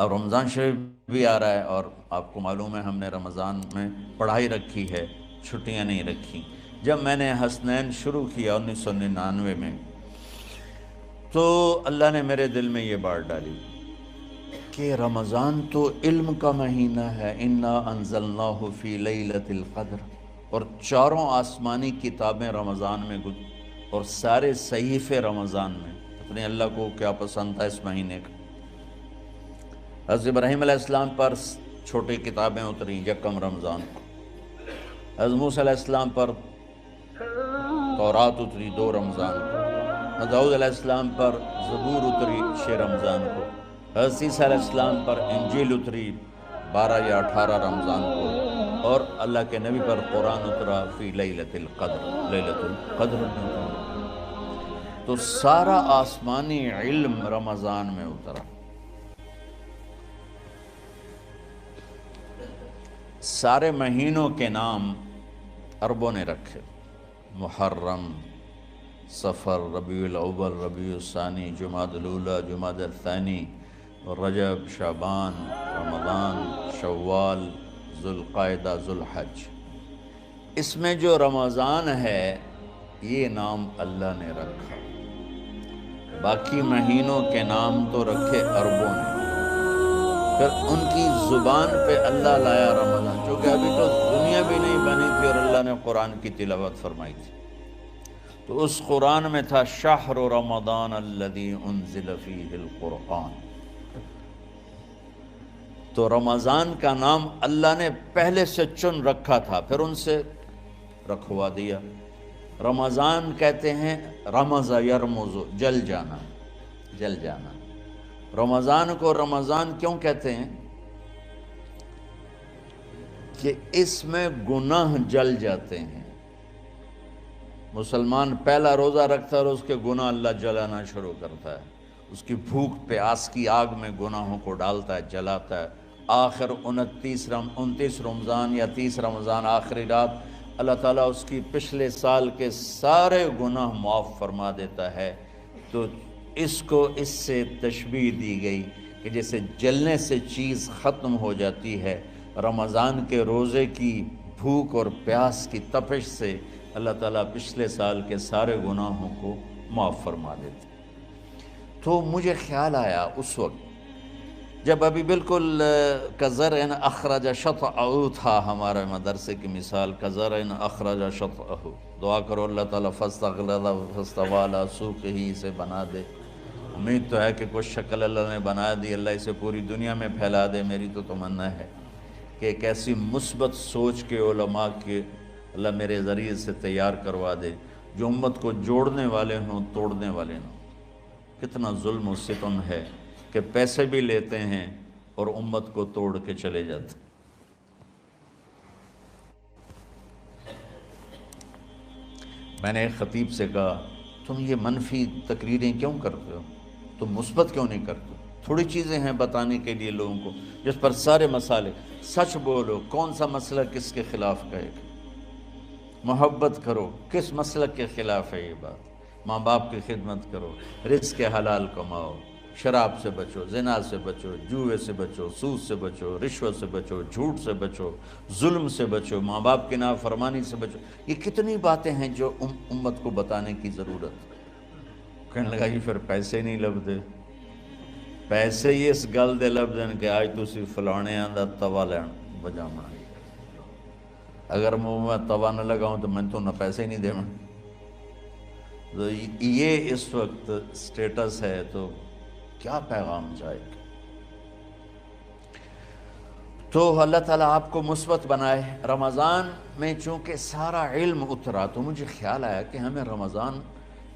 اب رمضان شریف بھی آ رہا ہے، اور آپ کو معلوم ہے ہم نے رمضان میں پڑھائی رکھی ہے، چھٹیاں نہیں رکھی۔ جب میں نے حسنین شروع کیا 1999 میں، تو اللہ نے میرے دل میں یہ بات ڈالی کہ رمضان تو علم کا مہینہ ہے، انا انزلناہ فی لیلۃ القدر، اور چاروں آسمانی کتابیں رمضان میں اور سارے صحیفے رمضان میں۔ اپنے اللہ کو کیا پسند تھا اس مہینے کا۔ حضرت ابراہیم علیہ السلام پر چھوٹی کتابیں اتریں یکم رمضان کو، حضرت موسیٰ علیہ السلام پر تورات اتری 2 رمضان کو، حضرت داؤد علیہ السلام پر زبور اتری 6 رمضان کو، حضرت عیسیٰ علیہ السلام پر انجیل اتری 12 یا 18 رمضان کو، اور اللہ کے نبی پر قرآن اترا فی لیلۃ القدر، لیلۃ القدر میں اترا۔ تو سارا آسمانی علم رمضان میں اترا۔ سارے مہینوں کے نام عربوں نے رکھے، محرم، صفر، ربیع الاول، ربیع الثانی، جمادی الاولی، جمادی الثانی، رجب، شعبان، رمضان، شوال، ذوالقعدہ، ذوالحج۔ اس میں جو رمضان ہے یہ نام اللہ نے رکھا، باقی مہینوں کے نام تو رکھے عربوں نے۔ پھر ان کی زبان پہ اللہ لایا رمضان، چونکہ ابھی تو دنیا بھی نہیں بنی تھی اور اللہ نے قرآن کی تلاوت فرمائی تھی، تو اس قرآن میں تھا شہر رمضان الذی انزل فیہ القرآن۔ تو رمضان کا نام اللہ نے پہلے سے چن رکھا تھا، پھر ان سے رکھوا دیا۔ رمضان کہتے ہیں رمض یرمز، جل جانا، جل جانا۔ رمضان کو رمضان کیوں کہتے ہیں؟ کہ اس میں گناہ جل جاتے ہیں۔ مسلمان پہلا روزہ رکھتا ہے اور اس کے گناہ اللہ جلانا شروع کرتا ہے، اس کی بھوک پیاس کی آگ میں گناہوں کو ڈالتا ہے، جلاتا ہے۔ آخر 29 رمضان یا 30 رمضان آخری رات اللہ تعالیٰ اس کی پچھلے سال کے سارے گناہ معاف فرما دیتا ہے۔ تو اس کو اس سے تشبیہ دی گئی کہ جیسے جلنے سے چیز ختم ہو جاتی ہے، رمضان کے روزے کی بھوک اور پیاس کی تپش سے اللہ تعالیٰ پچھلے سال کے سارے گناہوں کو معاف فرما دیتے۔ تو مجھے خیال آیا اس وقت جب ابھی بالکل کزرع اخرج شطأہ تھا، ہمارے مدرسے کی مثال کزرع اخرج شطأہ، دعا کرو اللہ تعالیٰ فاستغلظ فاستوی علی سوقہ، اسے بنا دے۔ امید تو ہے کہ کچھ شکل اللہ نے بنا دی، اللہ اسے پوری دنیا میں پھیلا دے۔ میری تو تمنا ہے کہ ایک ایسی مثبت سوچ کے علماء کے اللہ میرے ذریعے سے تیار کروا دے جو امت کو جوڑنے والے ہوں، توڑنے والے ہوں۔ کتنا ظلم و ستم ہے کہ پیسے بھی لیتے ہیں اور امت کو توڑ کے چلے جاتے ہیں۔ میں نے ایک خطیب سے کہا تم یہ منفی تقریریں کیوں کرتے ہو، تم مثبت کیوں نہیں کرتے؟ تھوڑی چیزیں ہیں بتانے کے لیے لوگوں کو جس پر سارے مسئلے، سچ بولو، کون سا مسئلہ کس کے خلاف کہے گا، محبت کرو، کس مسلک کے خلاف ہے یہ بات، ماں باپ کی خدمت کرو، رزق حلال کماؤ، شراب سے بچو، زنا سے بچو، جوئے سے بچو، سود سے بچو، رشوت سے بچو، جھوٹ سے بچو، ظلم سے بچو، ماں باپ کی نافرمانی سے بچو۔ یہ کتنی باتیں ہیں جو امت کو بتانے کی ضرورت۔ کہنے لگا یہ پھر پیسے نہیں لبدے، پیسے ہی اس گل دے لبدن کہ آج تسی فلانے آندہ توا لین بجامنا، اگر میں توا نہ لگاؤں تو میں تو نہ پیسے ہی نہیں دے۔ تو یہ اس وقت سٹیٹس ہے، تو کیا پیغام جائے گا؟ تو اللہ تعالیٰ آپ کو مثبت بنائے۔ رمضان میں چونکہ سارا علم اترا تو مجھے خیال آیا کہ ہمیں رمضان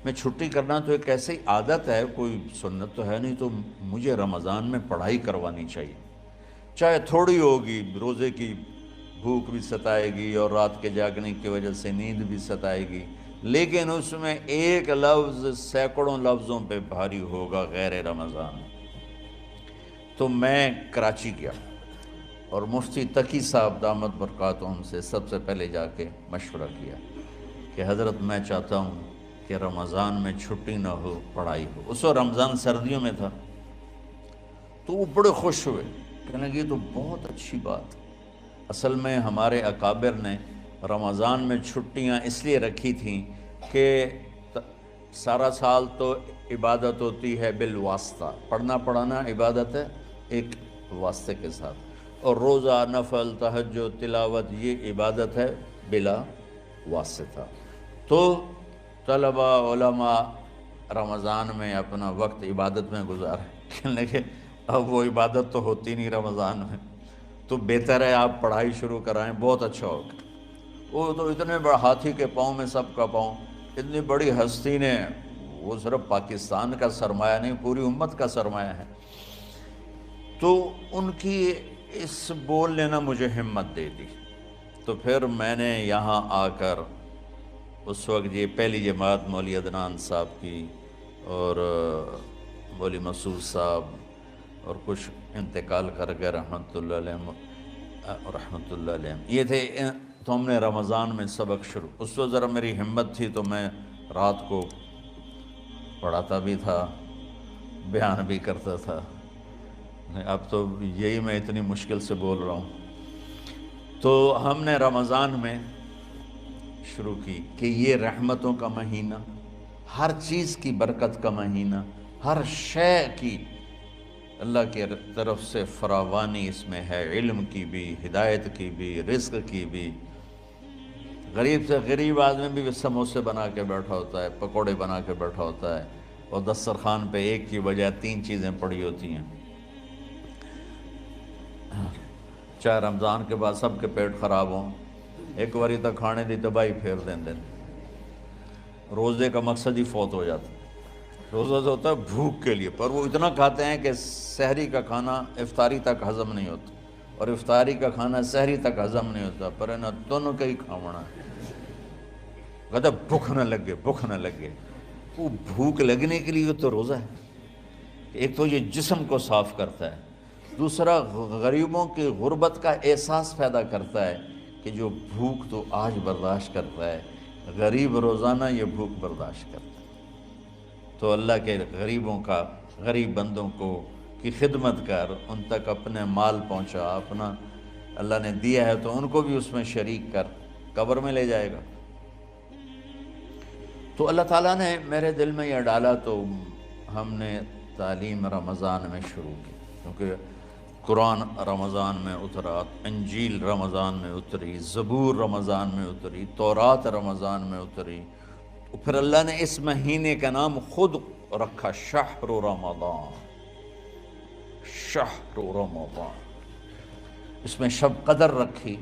میں چھٹی کرنا تو ایک ایسی عادت ہے، کوئی سنت تو ہے نہیں، تو مجھے رمضان میں پڑھائی کروانی چاہیے، چاہے تھوڑی ہوگی، روزے کی بھوک بھی ستائے گی اور رات کے جاگنے کی وجہ سے نیند بھی ستائے گی، لیکن اس میں ایک لفظ سینکڑوں لفظوں پہ بھاری ہوگا غیر رمضان۔ تو میں کراچی گیا اور مفتی تقی صاحب دامت برکاتہم سے سب سے پہلے جا کے مشورہ کیا کہ حضرت میں چاہتا ہوں کہ رمضان میں چھٹی نہ ہو، پڑھائی ہو۔ اس وقت رمضان سردیوں میں تھا، تو وہ بڑے خوش ہوئے، کہنے لگے یہ تو بہت اچھی بات۔ اصل میں ہمارے اکابر نے رمضان میں چھٹیاں اس لیے رکھی تھیں کہ سارا سال تو عبادت ہوتی ہے بالواسطہ، پڑھنا پڑھانا عبادت ہے ایک واسطے کے ساتھ، اور روزہ، نفل، تہجد، تلاوت یہ عبادت ہے بلا واسطہ۔ تو طلبہ علماء رمضان میں اپنا وقت عبادت میں گزارے، کہنے لگے اب وہ عبادت تو ہوتی نہیں رمضان میں، تو بہتر ہے آپ پڑھائی شروع کرائیں، بہت اچھا ہوگا۔ وہ تو اتنے بڑے ہاتھی کے پاؤں میں سب کا پاؤں، اتنی بڑی ہستی نے، وہ صرف پاکستان کا سرمایہ نہیں پوری امت کا سرمایہ ہے، تو ان کی اس بول نے نا مجھے ہمت دے دی۔ تو پھر میں نے یہاں آ کر اس وقت یہ پہلی جماعت مولوی عدنان صاحب کی اور مولوی مسعود صاحب اور کچھ انتقال کر گئے رحمۃ اللہ علیہ، یہ تھے، تو ہم نے رمضان میں سبق شروع، اس وقت ذرا میری ہمت تھی تو میں رات کو پڑھاتا بھی تھا، بیان بھی کرتا تھا۔ اب تو یہی میں اتنی مشکل سے بول رہا ہوں۔ تو ہم نے رمضان میں شروع کی کہ یہ رحمتوں کا مہینہ، ہر چیز کی برکت کا مہینہ، ہر شے کی اللہ کی طرف سے فراوانی اس میں ہے، علم کی بھی، ہدایت کی بھی، رزق کی بھی۔ غریب سے غریب آدمی بھی سموسے بنا کے بیٹھا ہوتا ہے، پکوڑے بنا کے بیٹھا ہوتا ہے، اور دسترخوان پہ ایک کی بجائے 3 چیزیں پڑی ہوتی ہیں۔ چاہے رمضان کے بعد سب کے پیٹ خراب ہوں، ایک واری تک کھانے دی تباہی پھیر دیں۔ روزے کا مقصد ہی فوت ہو جاتا ہے۔ روزہ تو ہوتا ہے بھوک کے لیے، پر وہ اتنا کھاتے ہیں کہ سحری کا کھانا افطاری تک ہضم نہیں ہوتا، اور افطاری کا کھانا سحری تک ہضم نہیں ہوتا، پر انہیں دونوں کا ہی کھاونا ہے۔ کہتا بھوک نہ لگے، بھوک نہ لگے۔ وہ بھوک لگنے کے لیے تو روزہ ہے، ایک تو یہ جسم کو صاف کرتا ہے، دوسرا غریبوں کی غربت کا احساس پیدا کرتا ہے کہ جو بھوک تو آج برداشت کرتا ہے، غریب روزانہ یہ بھوک برداشت کرتا ہے۔ تو اللہ کے غریبوں کا، غریب بندوں کو کی خدمت کر، ان تک اپنے مال پہنچا، اپنا اللہ نے دیا ہے تو ان کو بھی اس میں شریک کر، قبر میں لے جائے گا۔ تو اللہ تعالیٰ نے میرے دل میں یہ ڈالا، تو ہم نے تعلیم رمضان میں شروع کی، کیونکہ قرآن رمضان میں اترا، انجیل رمضان میں اتری، زبور رمضان میں اتری، تورات رمضان میں اتری۔ پھر اللہ نے اس مہینے کا نام خود رکھا شہر رمضان، شہر رمضان۔ اس میں شب قدر رکھی،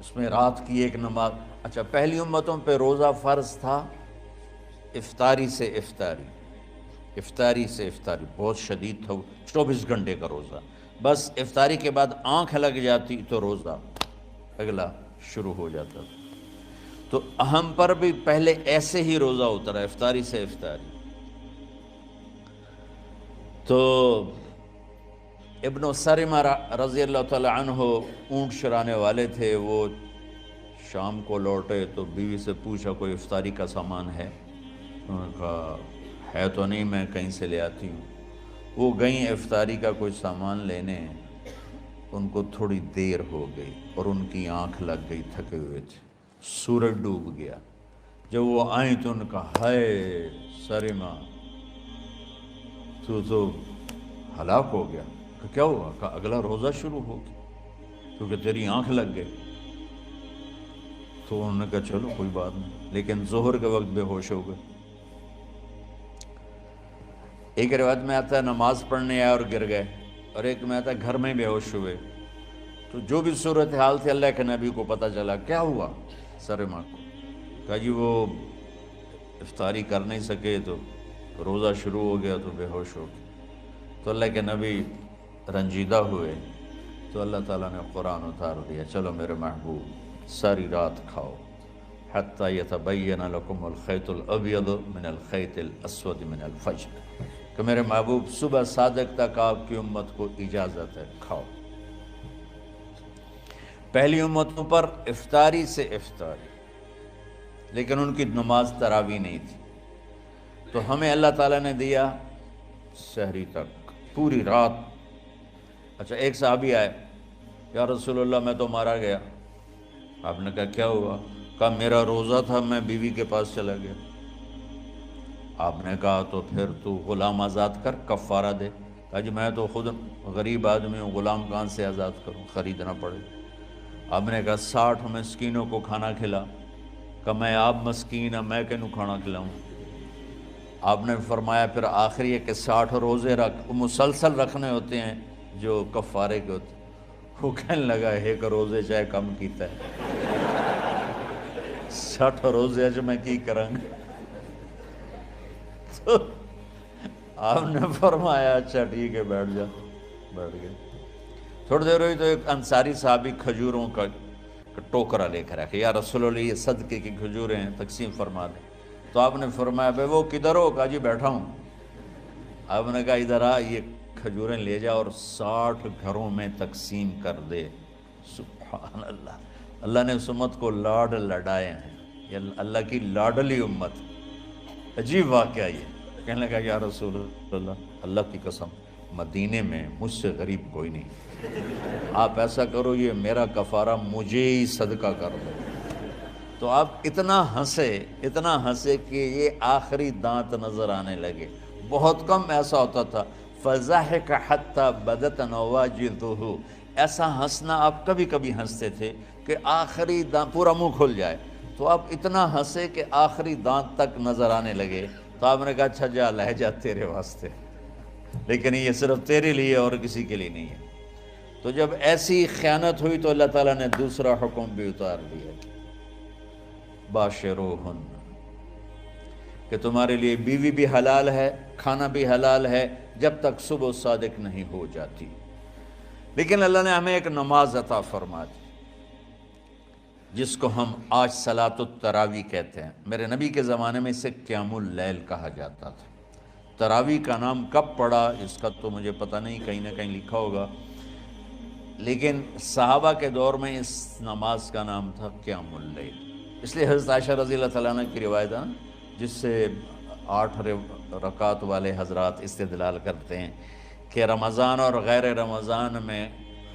اس میں رات کی ایک نماز۔ اچھا، پہلی امتوں پہ روزہ فرض تھا افطاری سے افطاری، افطاری سے افطاری، بہت شدید تھا، 24 گھنٹے کا روزہ۔ بس افطاری کے بعد آنکھ لگ جاتی تو روزہ اگلا شروع ہو جاتا تھا۔ تو ہم پر بھی پہلے ایسے ہی روزہ اترا، افطاری سے افطاری۔ تو ابن سرمہ رضی اللہ تعالی عنہ اونٹ چرانے والے تھے، وہ شام کو لوٹے تو بیوی سے پوچھا کوئی افطاری کا سامان ہے؟ انہوں نے کہا ہے تو نہیں، میں کہیں سے لے آتی ہوں۔ وہ گئیں افطاری کا کوئی سامان لینے، ان کو تھوڑی دیر ہو گئی اور ان کی آنکھ لگ گئی، تھکے ہوئے تھے، سورج ڈوب گیا۔ جب وہ آئیں تو ان کا ہائے سرمہ تو ہلاک ہو گیا۔ کہ کیا ہوا؟ کہ اگلا روزہ شروع ہو گیا کیونکہ تیری آنکھ لگ گئی۔ تو انہوں نے کہا چلو کوئی بات نہیں، لیکن ظہر کے وقت بے ہوش ہو گئے۔ ایک روایت میں آتا ہے نماز پڑھنے آئے اور گر گئے، اور ایک میں آتا ہے گھر میں بے ہوش ہوئے۔ تو جو بھی صورتحال تھی اللہ کے نبی کو پتہ چلا۔ کیا ہوا سرمہ کو؟ کہا جی وہ افطاری کر نہیں سکے تو روزہ شروع ہو گیا تو بے ہوش ہو گئے۔ تو اللہ کے نبی رنجیدہ ہوئے، تو اللہ تعالیٰ نے قرآن اتار دیا، چلو میرے محبوب ساری رات کھاؤ، حتیٰ یتبین لکم الخیط الابیض من الخیط الاسود من الفجر، کہ میرے محبوب صبح صادق تک آپ کی امت کو اجازت ہے، کھاؤ۔ پہلی امتوں پر افطاری سے افطاری، لیکن ان کی نماز تراویح نہیں تھی۔ تو ہمیں اللہ تعالیٰ نے دیا سحری تک، پوری رات۔ اچھا ایک صحابی آئے، یا رسول اللہ میں تو مارا گیا۔ آپ نے کہا کیا ہوا؟ کہا میرا روزہ تھا، میں بیوی کے پاس چلا گیا۔ آپ نے کہا تو پھر تو غلام آزاد کر، کفارہ دے۔ کہا جی میں تو خود غریب آدمی ہوں، غلام کہاں سے آزاد کروں، خریدنا پڑے۔ آپ نے کہا 60 مسکینوں کو کھانا کھلا۔ کہ میں آپ مسکین ہیں، میں کینوں کھانا کھلاؤں؟ آپ نے فرمایا پھر آخری ہے کہ 60 روزے رکھ، مسلسل رکھنے ہوتے ہیں جو کفارے کے ہوتے ہیں۔ وہ کہنے لگا ایک روزے چاہے کم کیتا ہے، 60 روزے اچ میں کی کروں گا؟ تو آپ نے فرمایا اچھا ٹھیک ہے بیٹھ جا۔ بیٹھ گئے۔ تھوڑی دیر ہوئی تو ایک انصاری صحابی کھجوروں کا ٹوکرا لے کر رکھے، یا رسول اللہ یہ صدقے کی کھجوریں ہیں، تقسیم فرما دیں۔ تو آپ نے فرمایا بھائی وہ کدھر ہو؟ کہا جی بیٹھا ہوں۔ آپ نے کہا ادھر آ، یہ کھجوریں لے جا اور 60 گھروں میں تقسیم کر دے۔ سبحان اللہ، اللہ نے اس امت کو لاڈ لڈائے ہیں، یہ اللہ کی لاڈلی امت۔ عجیب واقعہ یہ، کہنے لگا یا رسول اللہ، اللہ کی قسم مدینے میں مجھ سے غریب کوئی نہیں، آپ ایسا کرو یہ میرا کفارہ مجھے ہی صدقہ کر دو۔ تو آپ اتنا ہنسے کہ یہ آخری دانت نظر آنے لگے۔ بہت کم ایسا ہوتا تھا، فَضَحِكَ حَتَّى بَدَتْ نَوَاجِذُهُ، ایسا ہنسنا آپ کبھی کبھی ہنستے تھے کہ آخری دانت پورا منہ کھل جائے۔ تو آپ اتنا ہنسے کہ آخری دانت تک نظر آنے لگے۔ تو آپ نے کہا اچھا جا لے جا تیرے واسطے، لیکن یہ صرف تیرے لیے اور کسی کے لیے نہیں ہے۔ تو جب ایسی خیانت ہوئی تو اللہ تعالیٰ نے دوسرا حکم بھی اتار دیا، باشروہن، کہ تمہارے لیے بیوی بھی حلال ہے، کھانا بھی حلال ہے جب تک صبح صادق نہیں ہو جاتی۔ لیکن اللہ نے ہمیں ایک نماز عطا فرما دی جس کو ہم آج صلاۃ التراویح کہتے ہیں۔ میرے نبی کے زمانے میں اسے قیام اللیل کہا جاتا تھا۔ تراویح کا نام کب پڑا اس کا تو مجھے پتہ نہیں، کہیں نہ کہیں لکھا ہوگا، لیکن صحابہ کے دور میں اس نماز کا نام تھا قیام اللیل۔ اس لیے حضرت عائشہ رضی اللہ تعالیٰ عنہ کی روایت ہے جس سے 8 رکعت والے حضرات استدلال کرتے ہیں کہ رمضان اور غیر رمضان میں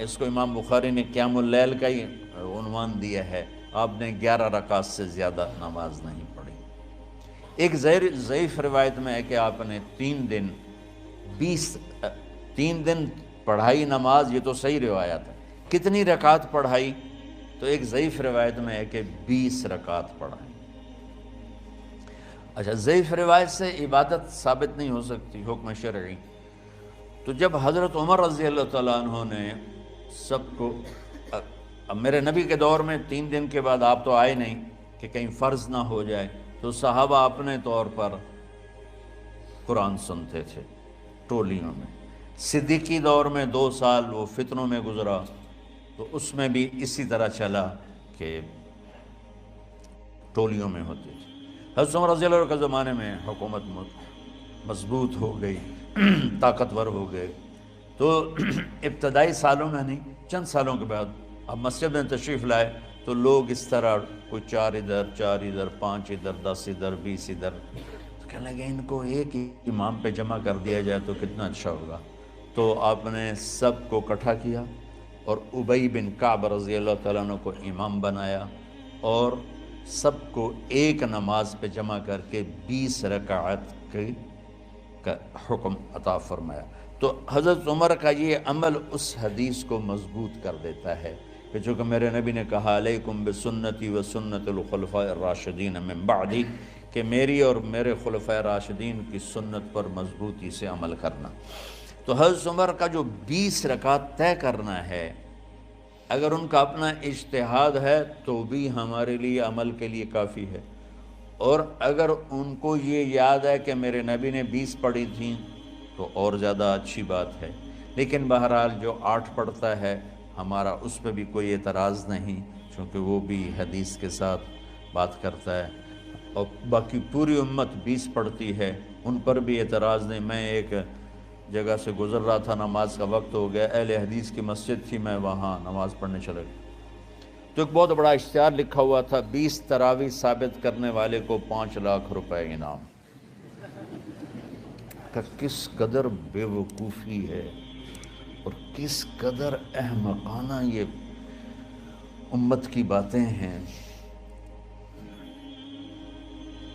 اس کو امام بخاری نے قیام اللیل کا ہی عنوان دیا ہے، آپ نے 11 رکعت سے زیادہ نماز نہیں پڑھی۔ ایک ضعیف روایت میں ہے کہ آپ نے 3 دن پڑھائی نماز، یہ تو صحیح روایت ہے۔ کتنی رکعت پڑھائی؟ تو ایک ضعیف روایت میں ہے کہ 20 رکعت پڑھائی۔ اچھا ضعیف روایت سے عبادت ثابت نہیں ہو سکتی، حکم شرعی۔ تو جب حضرت عمر رضی اللہ تعالیٰ عنہ نے سب کو، اب میرے نبی کے دور میں 3 دن کے بعد آپ تو آئے نہیں کہ کہیں فرض نہ ہو جائے، تو صحابہ اپنے طور پر قرآن سنتے تھے ٹولیوں میں۔ صدیقی دور میں 2 سال وہ فتنوں میں گزرا، تو اس میں بھی اسی طرح چلا کہ ٹولیوں میں ہوتے تھے۔ حضرت عمر رضی اللہ عنہ کے زمانے میں حکومت مضبوط ہو گئی، طاقتور ہو گئے، تو ابتدائی سالوں میں نہیں، چند سالوں کے بعد اب مسجد میں تشریف لائے تو لوگ اس طرح کوئی 4 ادھر 4 ادھر 5 ادھر 10 ادھر 20 ادھر، تو کہنے لگے ان کو ایک ہی امام پہ جمع کر دیا جائے تو کتنا اچھا ہوگا۔ تو آپ نے سب کو اکٹھا کیا اور ابی بن کعب رضی اللہ تعالیٰ عنہ کو امام بنایا اور سب کو ایک نماز پہ جمع کر کے 20 رکعت کا حکم عطا فرمایا۔ تو حضرت عمر کا یہ عمل اس حدیث کو مضبوط کر دیتا ہے کہ چونکہ میرے نبی نے کہا علیکم بسنتی و سنت الخلفاء الراشدین من بعدی، کہ میری اور میرے خلفاء راشدین کی سنت پر مضبوطی سے عمل کرنا۔ تو حضرت عمر کا جو 20 رکعت طے کرنا ہے، اگر ان کا اپنا اجتہاد ہے تو بھی ہمارے لیے عمل کے لیے کافی ہے، اور اگر ان کو یہ یاد ہے کہ میرے نبی نے 20 پڑھی تھیں تو اور زیادہ اچھی بات ہے۔ لیکن بہرحال جو 8 پڑھتا ہے ہمارا اس پہ بھی کوئی اعتراض نہیں، چونکہ وہ بھی حدیث کے ساتھ بات کرتا ہے، اور باقی پوری امت 20 پڑھتی ہے، ان پر بھی اعتراض نہیں۔ میں ایک جگہ سے گزر رہا تھا، نماز کا وقت ہو گیا، اہل حدیث کی مسجد تھی، میں وہاں نماز پڑھنے چلا گیا، تو ایک بہت بڑا اشتہار لکھا ہوا تھا 20 تراویح ثابت کرنے والے کو 5 لاکھ روپے انعام۔ کہ کس قدر بے وقوفی ہے اور کس قدر احمقانہ یہ امت کی باتیں ہیں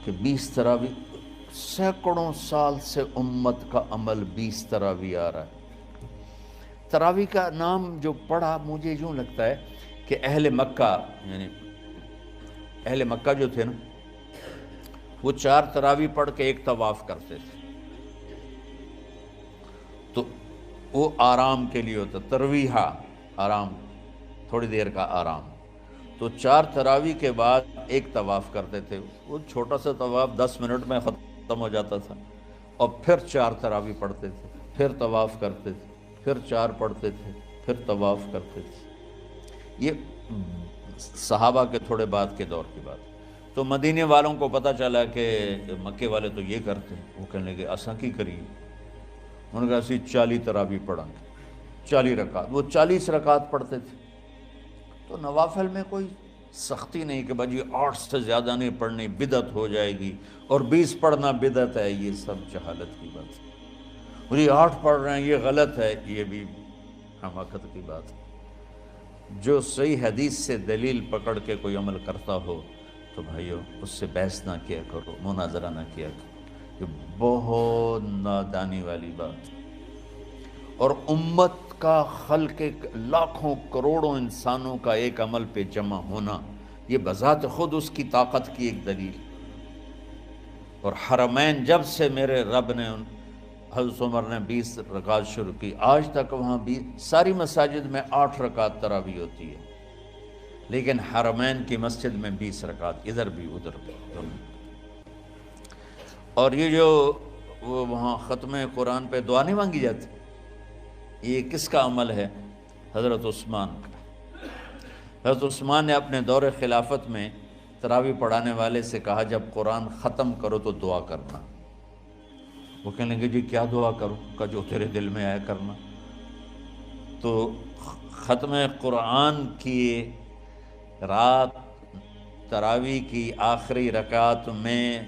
کہ 20 تراویح، سینکڑوں سال سے امت کا عمل 20 تراویح آ رہا ہے۔ تراویح کا نام جو پڑھا مجھے یوں لگتا ہے کہ اہل مکہ، یعنی اہل مکہ جو تھے نا، وہ 4 تراویح پڑھ کے ایک طواف کرتے تھے، تو وہ آرام کے لیے ہوتا، ترویحہ آرام، تھوڑی دیر کا آرام۔ تو 4 تراویح کے بعد ایک طواف کرتے تھے، وہ چھوٹا سا طواف 10 منٹ میں ختم ہو جاتا تھا، اور پھر 4 تراویح پڑھتے تھے، پھر طواف کرتے تھے، پھر 4 پڑھتے تھے، پھر طواف کرتے تھے۔ یہ صحابہ کے تھوڑے بعد کے دور کی بات۔ تو مدینے والوں کو پتہ چلا کہ مکے والے تو یہ کرتے ہیں، وہ کہنے لگے اساں کی کریے، انہوں نے کہا اسی 40 تراویح پڑھیں گے، 40 رکعت، وہ 40 رکعت پڑھتے تھے۔ تو نوافل میں کوئی سختی نہیں کہ بھائی 8 سے زیادہ نہیں پڑھنی، بدعت ہو جائے گی، اور 20 پڑھنا بدعت ہے، یہ سب جہالت کی بات ہے۔ اور یہ 8 پڑھ رہے ہیں یہ غلط ہے، یہ بھی حماقت کی بات ہے۔ جو صحیح حدیث سے دلیل پکڑ کے کوئی عمل کرتا ہو تو بھائیو اس سے بحث نہ کیا کرو، مناظرہ نہ کیا کرو، یہ بہت نادانی والی بات ہے۔ اور امت کا خلق لاکھوں کروڑوں انسانوں کا ایک عمل پہ جمع ہونا، یہ بذات خود اس کی طاقت کی ایک دلیل۔ اور حرمین جب سے میرے رب نے، حضرت عمر نے 20 رکعت شروع کی، آج تک وہاں بھی ساری مساجد میں 8 رکعت تراویح ہوتی ہے، لیکن حرمین کی مسجد میں 20 رکعت، ادھر بھی ادھر بھی۔ اور یہ جو وہاں ختم قرآن پہ دعا نہیں مانگی جاتی، یہ کس کا عمل ہے؟ حضرت عثمان کا۔ حضرت عثمان نے اپنے دور خلافت میں تراویح پڑھانے والے سے کہا جب قرآن ختم کرو تو دعا کرنا۔ وہ کہنے لگے جی کیا دعا کروں؟ کہ جو تیرے دل میں آیا کرنا۔ تو ختم قرآن کی رات تراویح کی آخری رکعت میں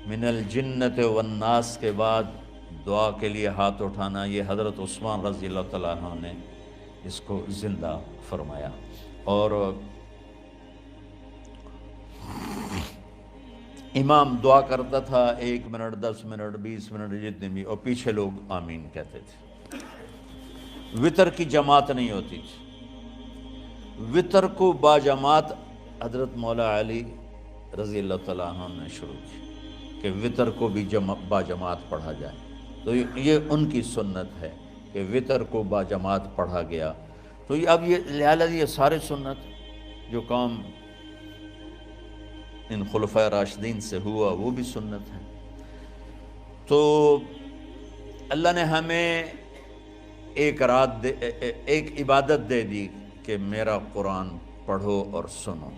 من الجنت والناس کے بعد دعا کے لیے ہاتھ اٹھانا، یہ حضرت عثمان رضی اللہ تعالیٰ عنہ نے اس کو زندہ فرمایا۔ اور امام دعا کرتا تھا 1 منٹ، 10 منٹ، 20 منٹ، جتنے بھی، اور پیچھے لوگ آمین کہتے تھے۔ وتر کی جماعت نہیں ہوتی تھی، وتر کو باجماعت حضرت مولا علی رضی اللہ تعالیٰ عنہ نے شروع کی کہ وتر کو بھی باجماعت پڑھا جائے۔ تو یہ ان کی سنت ہے کہ وتر کو باجماعت پڑھا گیا۔ تو اب یہ لہٰذا یہ سارے سنت جو کام ان خلفۂ راشدین سے ہوا وہ بھی سنت ہے۔ تو اللہ نے ہمیں ایک رات ایک عبادت دے دی کہ میرا قرآن پڑھو اور سنو۔